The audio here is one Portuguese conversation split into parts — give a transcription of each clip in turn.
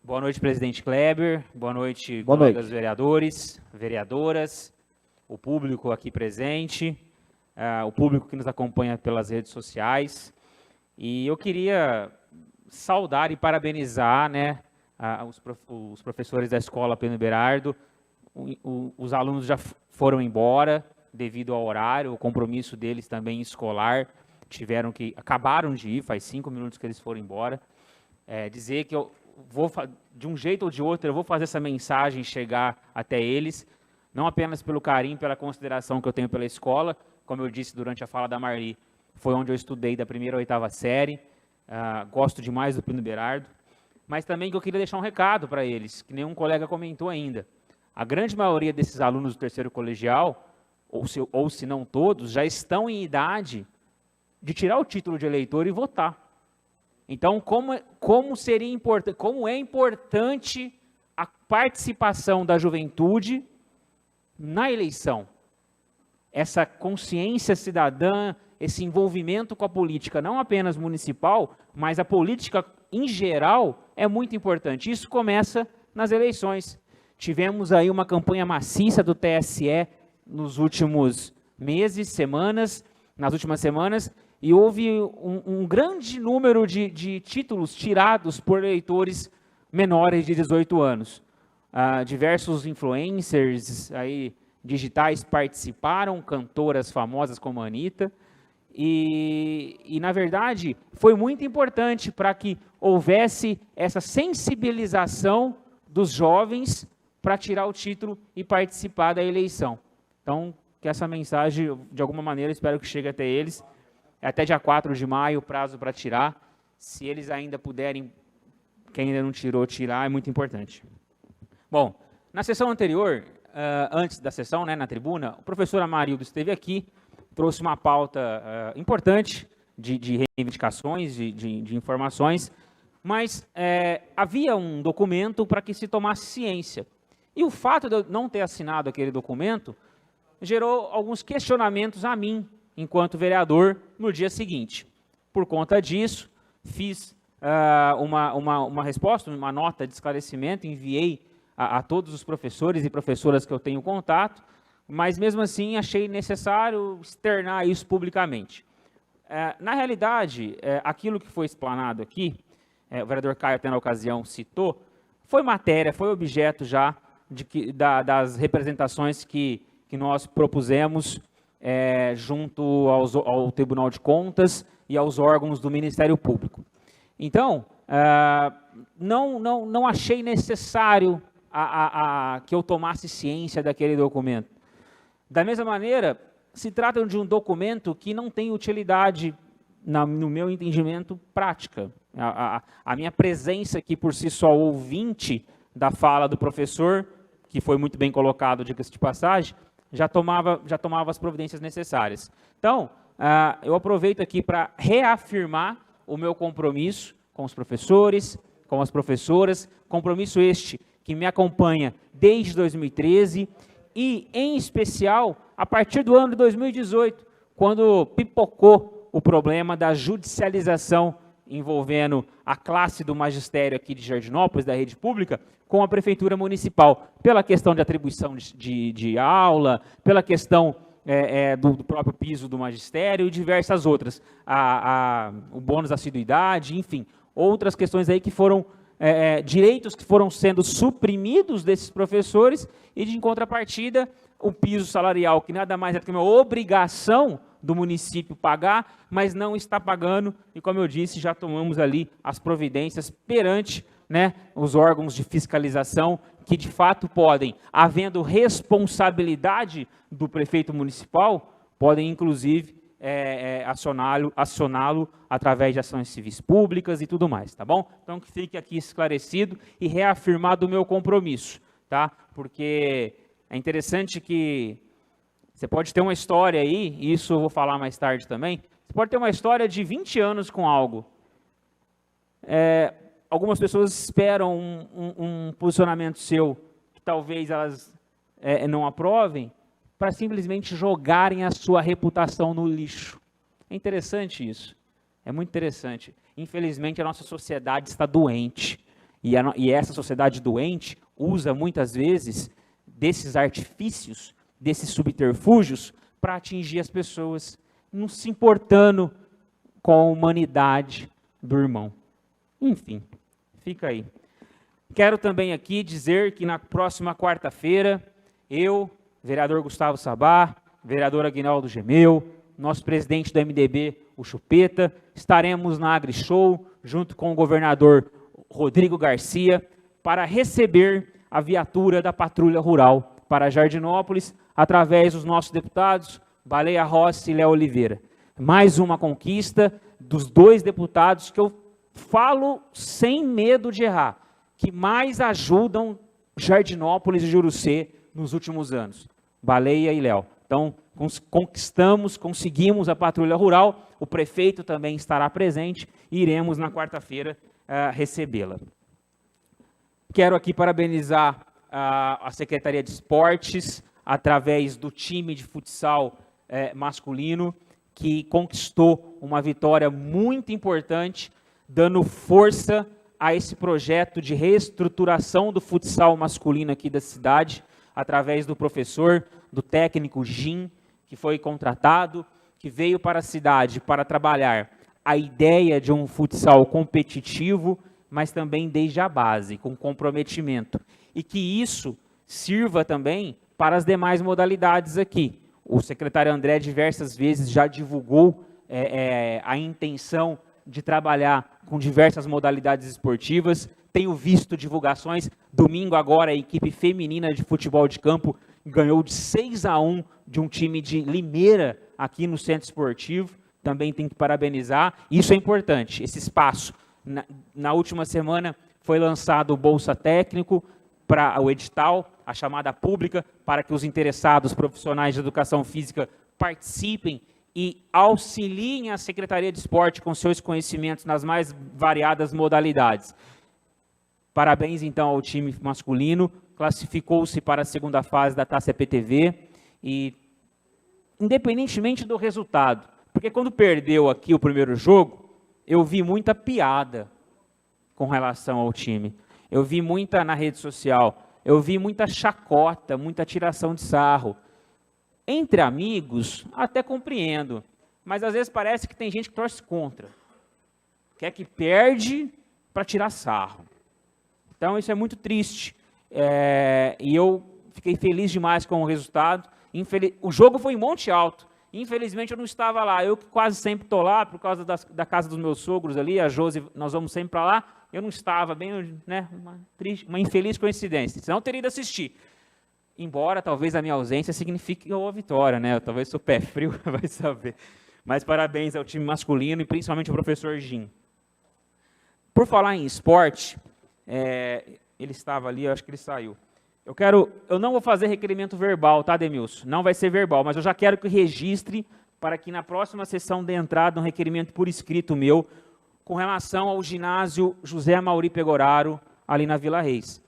Boa noite, presidente Kleber. Boa noite, colegas vereadores, vereadoras, o público aqui presente, o público que nos acompanha pelas redes sociais. E eu queria saudar e parabenizar, né, os professores da Escola Plínio Berardo. Os alunos já foram embora devido ao horário, o compromisso deles também escolar. Acabaram de ir, faz 5 minutos que eles foram embora. Dizer que eu vou, de um jeito ou de outro, eu vou fazer essa mensagem chegar até eles, não apenas pelo carinho, pela consideração que eu tenho pela escola, como eu disse durante a fala da Marli, foi onde eu estudei da 1ª à 8ª série, gosto demais do Plínio Berardo, mas também que eu queria deixar um recado para eles, que nenhum colega comentou ainda. A grande maioria desses alunos do 3º colegial, ou se não todos, já estão em idade de tirar o título de eleitor e votar. Então, como é importante a participação da juventude na eleição. Essa consciência cidadã, esse envolvimento com a política, não apenas municipal, mas a política em geral, é muito importante. Isso começa nas eleições. Tivemos aí uma campanha maciça do TSE nos últimos meses, nas últimas semanas, e houve um grande número de títulos tirados por eleitores menores de 18 anos. Diversos influencers aí, digitais participaram, cantoras famosas como a Anitta, e na verdade, foi muito importante para que houvesse essa sensibilização dos jovens para tirar o título e participar da eleição. Então, que essa mensagem, de alguma maneira, espero que chegue até eles. É até dia 4 de maio o prazo para tirar. Se eles ainda puderem, quem ainda não tirou, tirar, é muito importante. Bom, na sessão anterior, antes da sessão, né, na tribuna, o professor Amarildo esteve aqui, trouxe uma pauta importante de reivindicações, de informações, mas havia um documento para que se tomasse ciência. E o fato de eu não ter assinado aquele documento gerou alguns questionamentos a mim, enquanto vereador, no dia seguinte. Por conta disso, fiz uma resposta, uma nota de esclarecimento, enviei a todos os professores e professoras que eu tenho contato, mas mesmo assim achei necessário externar isso publicamente. Na realidade, aquilo que foi explanado aqui, o vereador Caio até na ocasião citou, foi matéria, foi objeto já das representações que nós propusemos junto ao Tribunal de Contas e aos órgãos do Ministério Público. Então, não achei necessário que eu tomasse ciência daquele documento. Da mesma maneira, se trata de um documento que não tem utilidade, no meu entendimento, prática. A minha presença aqui por si só, ouvinte da fala do professor, que foi muito bem colocado, diga-se de passagem, já tomava as providências necessárias. Então, eu aproveito aqui para reafirmar o meu compromisso com os professores, com as professoras, compromisso este que me acompanha desde 2013 e, em especial, a partir do ano de 2018, quando pipocou o problema da judicialização envolvendo a classe do magistério aqui de Jardinópolis, da rede pública, com a prefeitura municipal, pela questão de atribuição de aula, pela questão do próprio piso do magistério e diversas outras, o bônus da assiduidade, enfim, outras questões aí que foram, direitos que foram sendo suprimidos desses professores e, de contrapartida, o piso salarial, que nada mais é do que uma obrigação do município pagar, mas não está pagando, e como eu disse, já tomamos ali as providências perante, né, os órgãos de fiscalização, que de fato podem, havendo responsabilidade do prefeito municipal, podem inclusive acioná-lo através de ações civis públicas e tudo mais, tá bom? Então que fique aqui esclarecido e reafirmado o meu compromisso, tá? Porque é interessante que você pode ter uma história aí, e isso eu vou falar mais tarde também, você pode ter uma história de 20 anos com algo. Algumas pessoas esperam um posicionamento seu, que talvez elas não aprovem, para simplesmente jogarem a sua reputação no lixo. É interessante isso, é muito interessante. Infelizmente, a nossa sociedade está doente. E essa sociedade doente usa muitas vezes desses artifícios, desses subterfúgios, para atingir as pessoas, não se importando com a humanidade do irmão. Enfim, fica aí. Quero também aqui dizer que na próxima quarta-feira, eu, vereador Gustavo Sabá, vereador Aguinaldo Gemeu, nosso presidente do MDB, o Chupeta, estaremos na AgriShow, junto com o governador Rodrigo Garcia, para receber a viatura da Patrulha Rural para Jardinópolis, através dos nossos deputados, Baleia Rossi e Léo Oliveira. Mais uma conquista dos 2 deputados que eu falo sem medo de errar, que mais ajudam Jardinópolis e Jurucê nos últimos anos, Baleia e Léo. Então, conseguimos a Patrulha Rural, o prefeito também estará presente e iremos na quarta-feira recebê-la. Quero aqui parabenizar a Secretaria de Esportes, através do time de futsal masculino, que conquistou uma vitória muito importante, dando força a esse projeto de reestruturação do futsal masculino aqui da cidade, através do professor, do técnico Jim, que foi contratado, que veio para a cidade para trabalhar a ideia de um futsal competitivo, mas também desde a base, com comprometimento. E que isso sirva também para as demais modalidades aqui. O secretário André diversas vezes já divulgou a intenção de trabalhar com diversas modalidades esportivas. Tenho visto divulgações. Domingo agora a equipe feminina de futebol de campo ganhou de 6-1 de um time de Limeira aqui no Centro Esportivo. Também tem que parabenizar. Isso é importante, esse espaço. Na última semana foi lançado o Bolsa Técnico, para o edital, a chamada pública, para que os interessados profissionais de educação física participem e auxiliem a Secretaria de Esporte com seus conhecimentos nas mais variadas modalidades. Parabéns, então, ao time masculino, classificou-se para a segunda fase da Taça EPTV e, independentemente do resultado, porque quando perdeu aqui o primeiro jogo, eu vi muita piada com relação ao time. Eu vi muita na rede social, eu vi muita chacota, muita tiração de sarro. Entre amigos, até compreendo, mas às vezes parece que tem gente que torce contra. Quer que perde para tirar sarro. Então isso é muito triste. E eu fiquei feliz demais com o resultado. O jogo foi em Monte Alto. Infelizmente eu não estava lá. Eu que quase sempre estou lá, por causa da casa dos meus sogros ali, a Josi, nós vamos sempre para lá. Eu não estava, bem, né, uma infeliz coincidência, senão eu teria ido assistir. Embora talvez a minha ausência signifique a vitória, né? Talvez sou pé frio, vai saber. Mas parabéns ao time masculino e principalmente ao professor Jim. Por falar em esporte, ele estava ali, eu acho que ele saiu. Eu não vou fazer requerimento verbal, tá, Demilson? Não vai ser verbal, mas eu já quero que registre para que na próxima sessão dê entrada um requerimento por escrito meu, com relação ao ginásio José Amauri Pegoraro, ali na Vila Reis.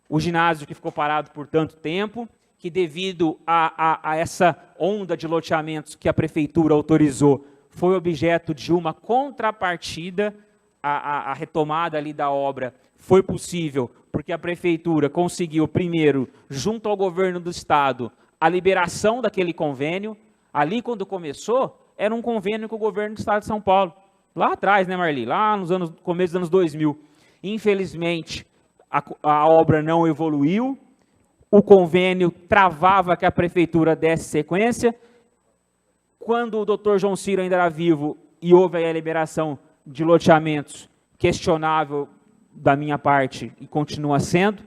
O ginásio que ficou parado por tanto tempo, que devido a essa onda de loteamentos que a prefeitura autorizou, foi objeto de uma contrapartida. A retomada ali da obra foi possível porque a prefeitura conseguiu, primeiro, junto ao governo do estado, a liberação daquele convênio. Ali, quando começou, era um convênio com o governo do estado de São Paulo. Lá atrás, né, Marli? Lá nos começo dos anos 2000. Infelizmente, a obra não evoluiu, o convênio travava que a prefeitura desse sequência. Quando o doutor João Ciro ainda era vivo e houve a liberação de loteamentos, questionável da minha parte e continua sendo,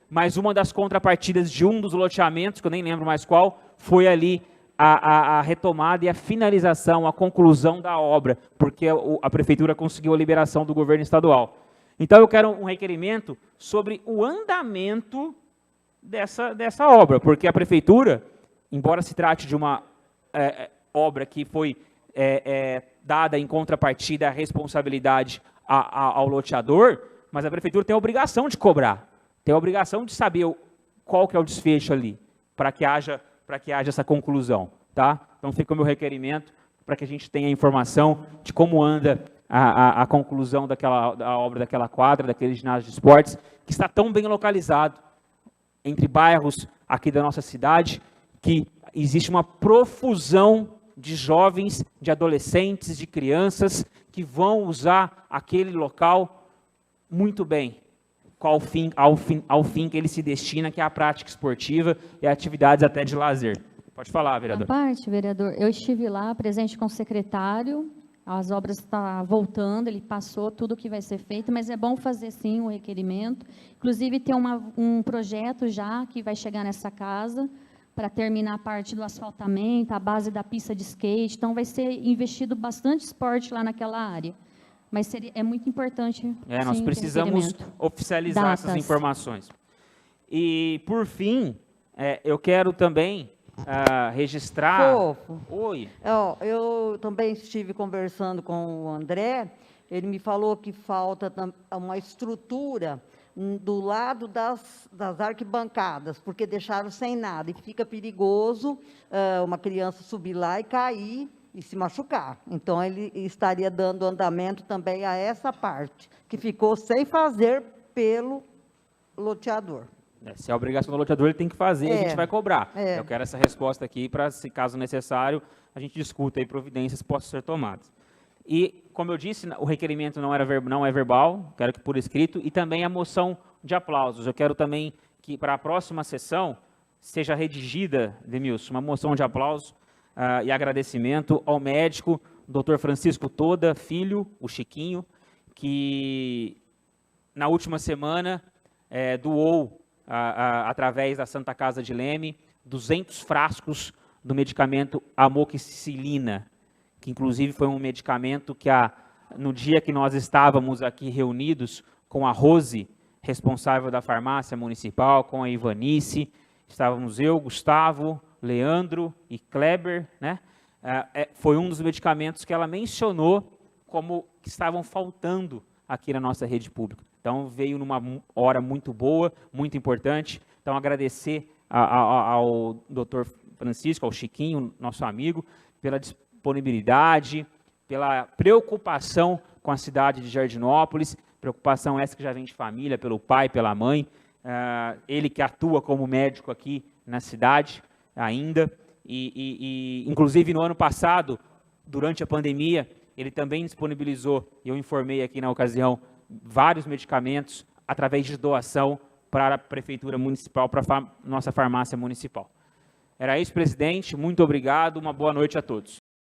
mas uma das contrapartidas de um dos loteamentos, que eu nem lembro mais qual, foi ali a retomada e a finalização, a conclusão da obra, porque a prefeitura conseguiu a liberação do governo estadual. Então eu quero um requerimento sobre o andamento dessa obra, porque a prefeitura, embora se trate de uma obra que foi dada em contrapartida a responsabilidade ao loteador, mas a prefeitura tem a obrigação de cobrar, tem a obrigação de saber qual que é o desfecho ali, para que haja essa conclusão, tá? Então fica o meu requerimento para que a gente tenha informação de como anda a conclusão da obra daquela quadra, daquele ginásio de esportes, que está tão bem localizado entre bairros aqui da nossa cidade, que existe uma profusão de jovens, de adolescentes, de crianças que vão usar aquele local muito bem, ao fim que ele se destina, que é a prática esportiva e atividades até de lazer. Pode falar, vereador. A parte, vereador, eu estive lá, presente com o secretário, as obras estão voltando, ele passou tudo o que vai ser feito, mas é bom fazer, sim, o requerimento. Inclusive, tem um projeto já que vai chegar nessa casa, para terminar a parte do asfaltamento, a base da pista de skate, então vai ser investido bastante esporte lá naquela área. Mas é muito importante. Nós precisamos oficializar essas informações. E, por fim, eu quero também registrar... Fofo. Oi. Eu também estive conversando com o André, ele me falou que falta uma estrutura do lado das arquibancadas, porque deixaram sem nada, e fica perigoso uma criança subir lá e cair e se machucar. Então, ele estaria dando andamento também a essa parte, que ficou sem fazer pelo loteador. Se é a obrigação do loteador, ele tem que fazer, a gente vai cobrar. Eu quero essa resposta aqui, para, se caso necessário, a gente discuta e providências possam ser tomadas. E, como eu disse, o requerimento não é verbal, quero que por escrito, e também a moção de aplausos. Eu quero também que, para a próxima sessão, seja redigida, Demilson, uma moção de aplausos e agradecimento ao médico, Dr. Francisco Toda, filho, o Chiquinho, que, na última semana, doou, através da Santa Casa de Leme, 200 frascos do medicamento amoxicilina, que inclusive foi um medicamento que, no dia que nós estávamos aqui reunidos com a Rose, responsável da farmácia municipal, com a Ivanice, estávamos eu, Gustavo, Leandro e Kleber, né? Foi um dos medicamentos que ela mencionou como que estavam faltando aqui na nossa rede pública. Então, veio numa hora muito boa, muito importante. Então, agradecer ao Dr. Francisco, ao Chiquinho, nosso amigo, pela disponibilidade, pela preocupação com a cidade de Jardinópolis, preocupação essa que já vem de família, pelo pai, pela mãe, ele que atua como médico aqui na cidade ainda, e inclusive no ano passado, durante a pandemia, ele também disponibilizou, eu informei aqui na ocasião, vários medicamentos através de doação para a Prefeitura Municipal, para a nossa farmácia municipal. Era isso, presidente, muito obrigado, uma boa noite a todos.